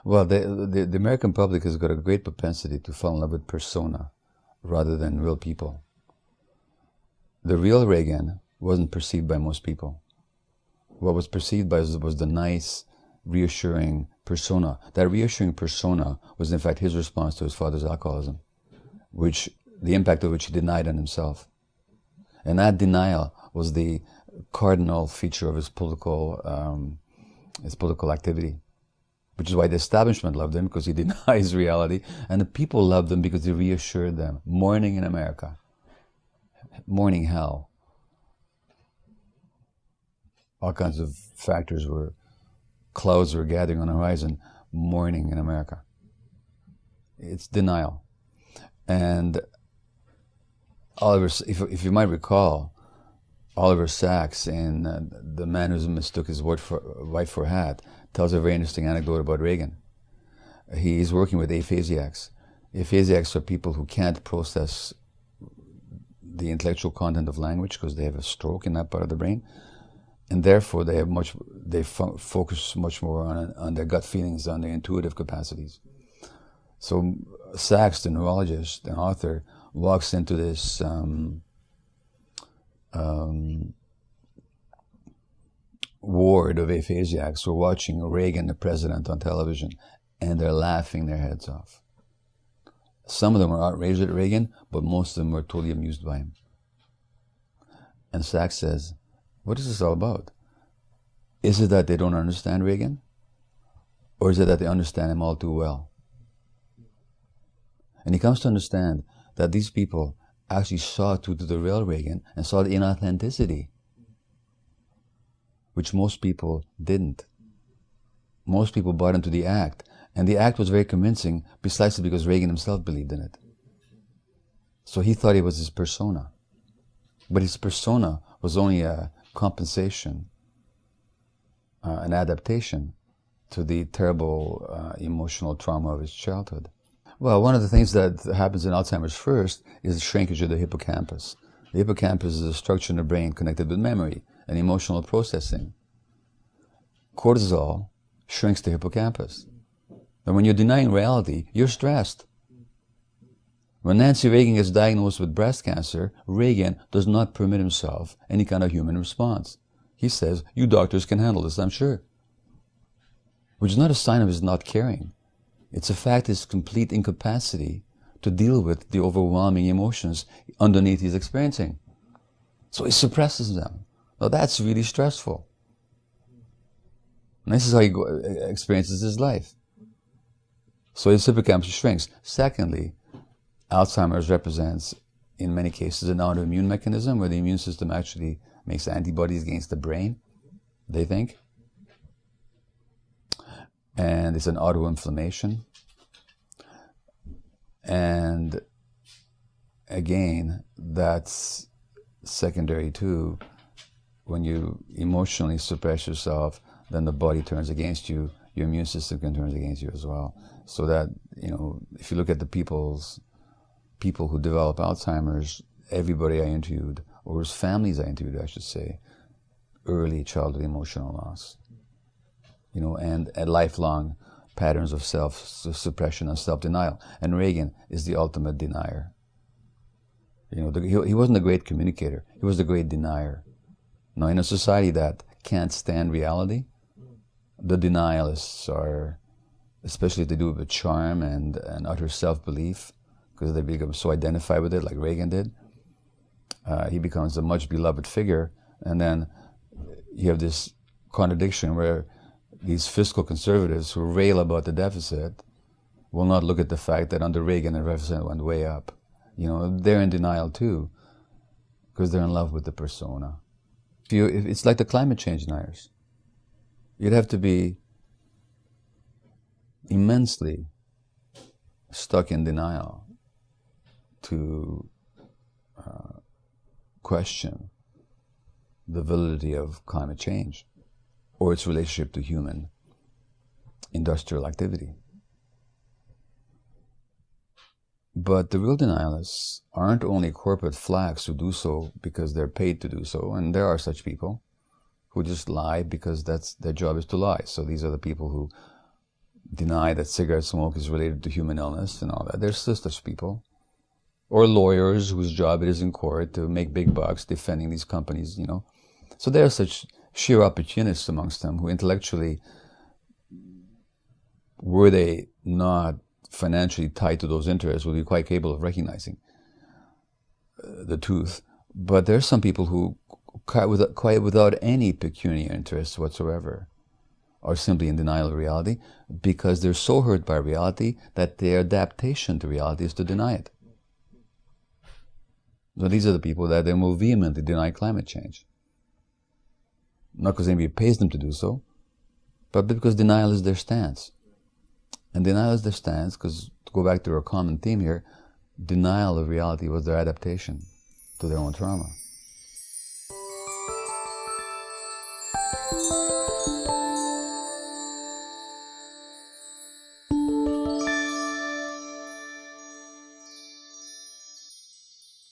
Well, the American public has got a great propensity to fall in love with persona rather than real people. The real Reagan wasn't perceived by most people. What was perceived by was the nice, reassuring persona. That reassuring persona was in fact his response to his father's alcoholism, which the impact of which he denied on himself. And that denial was the cardinal feature of his political activity, which is why the establishment loved him, because he denies reality, and the people loved him because he reassured them. Mourning in America, mourning hell. All kinds of factors clouds were gathering on the horizon, mourning in America. It's denial. And Oliver, if you might recall, Oliver Sacks in The Man Who Mistook His Wife for a Hat tells a very interesting anecdote about Reagan. He's working with aphasiacs. Aphasiacs are people who can't process the intellectual content of language because they have a stroke in that part of the brain, and therefore they focus much more on their gut feelings, on their intuitive capacities. So Sacks, the neurologist, the author, walks into this ward of aphasiacs who are watching Reagan, the president, on television, and they're laughing their heads off. Some of them are outraged at Reagan, but most of them were totally amused by him. And Sacks says, what is this all about? Is it that they don't understand Reagan? Or is it that they understand him all too well? And he comes to understand that these people actually saw to the real Reagan and saw the inauthenticity, which most people didn't. Most people bought into the act, and the act was very convincing precisely because Reagan himself believed in it. So he thought it was his persona. But his persona was only a compensation, an adaptation to the terrible emotional trauma of his childhood. Well, one of the things that happens in Alzheimer's first is the shrinkage of the hippocampus. The hippocampus is a structure in the brain connected with memory and emotional processing. Cortisol shrinks the hippocampus. And when you're denying reality, you're stressed. When Nancy Reagan gets diagnosed with breast cancer, Reagan does not permit himself any kind of human response. He says, you doctors can handle this, I'm sure. Which is not a sign of his not caring. It's a fact of his complete incapacity to deal with the overwhelming emotions underneath he's experiencing. So he suppresses them. Now that's really stressful. And this is how he experiences his life. So his hippocampus shrinks. Secondly, Alzheimer's represents, in many cases, an autoimmune mechanism where the immune system actually makes antibodies against the brain, they think. And it's an autoinflammation. And again, that's secondary too. When you emotionally suppress yourself, then the body turns against you, your immune system can turn against you as well. So that, if you look at the people who develop Alzheimer's, everybody I interviewed, or whose families I interviewed, I should say, early childhood emotional loss. And lifelong patterns of self-suppression and self-denial. And Reagan is the ultimate denier. He wasn't a great communicator. He was the great denier. Now, in a society that can't stand reality, the denialists are, especially if they do it with charm and utter self-belief, because they become so identified with it, like Reagan did, he becomes a much beloved figure. And then you have this contradiction where these fiscal conservatives who rail about the deficit will not look at the fact that under Reagan the deficit went way up. They're in denial too, because they're in love with the persona. It's like the climate change deniers. You'd have to be immensely stuck in denial to question the validity of climate change or its relationship to human industrial activity. But the real denialists aren't only corporate flacks who do so because they're paid to do so, and there are such people who just lie because their job is to lie. So these are the people who deny that cigarette smoke is related to human illness and all that. There's such people. Or lawyers whose job it is in court to make big bucks defending these companies, you know. So there are such sheer opportunists amongst them who intellectually, were they not financially tied to those interests, would be quite capable of recognizing the truth. But there are some people who, quite without any pecuniary interest whatsoever, are simply in denial of reality because they're so hurt by reality that their adaptation to reality is to deny it. So these are the people that they more vehemently deny climate change. Not because anybody pays them to do so, but because denial is their stance. And denial is their stance because, to go back to our common theme here, denial of reality was their adaptation to their own trauma.